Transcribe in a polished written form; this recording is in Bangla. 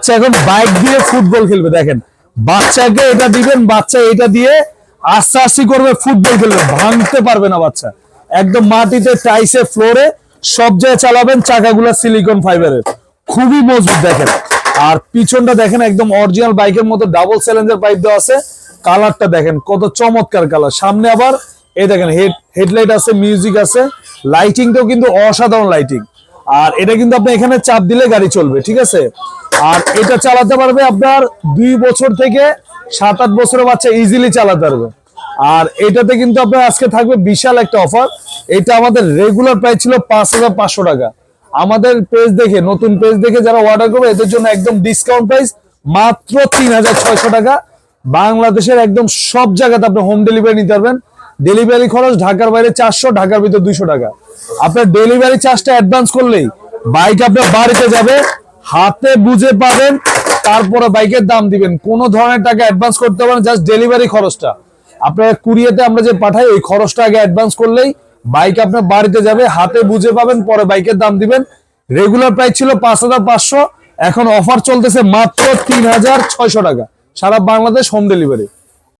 বাচ্চা এখন বাইক দিয়ে ফুটবল খেলবে। দেখেন বাচ্চাকে এটা দিবেন, বাচ্চা এটা দিয়ে আস্তে আস্তে করবে, ফুটবল খেলবে, ভাঙতে পারবে না বাচ্চা। একদম মাটিতে, টাইসে, ফ্লোরে সব জায়গায় চালাবেন। চাকাগুলা সিলিকন ফাইবারের, খুবই মজবুত। দেখেন আর পিছনটা দেখেন একদম অরিজিনাল বাইকের মতো ডাবল চ্যালেঞ্জার পাইপ দেওয়া আছে। কালারটা দেখেন কত চমৎকার কালার। সামনে আবার এই দেখেন হেডলাইট আছে, মিউজিক আছে, লাইটিংটাও কিন্তু অসাধারণ লাইটিং। আর এটা কিন্তু আপনি এখানে চাপ দিলে গাড়ি চলবে, ঠিক আছে। আর এটা চালাতে পারবে আপনার 2 বছর থেকে 7-8 বছরের বাচ্চা ইজিলি চালাতে পারবে। আর এটাতে কিন্তু আপনার আজকে থাকবে বিশাল একটা অফার। এটা আমাদের রেগুলার প্রাইস ছিল 5500 টাকা। আমাদের পেজ দেখে, নতুন পেজ দেখে যারা অর্ডার করবে এদের জন্য একদম ডিসকাউন্ট প্রাইস মাত্র 3600 টাকা। বাংলাদেশের একদম সব জায়গাতে আপনি হোম ডেলিভারি নিতে পারবেন। ডেলিভারি খরচ ঢাকার বাইরে 400, ঢাকার ভিতর 200 টাকা। আপনার ডেলিভারি চার্জটা অ্যাডভান্স করলেই বাইক আপনার বাড়িতে যাবে, হাতে বুঝে পাবেন, তারপরে বাইকের দাম দিবেন। কোনো ধরনের টাকা অ্যাডভান্স করতে হবে না, জাস্ট ডেলিভারি খরচটা আপনার কুরিয়াতে আমরা যে পাঠাই ওই খরচটা আগে অ্যাডভান্স করলেই বাইক আপনার বাড়িতে যাবে, হাতে বুঝে পাবেন, পরে বাইকের দাম দিবেন। রেগুলার প্রাইস ছিল 5500, এখন অফার চলতেছে মাত্র 3600 টাকা, সারা বাংলাদেশ হোম ডেলিভারি।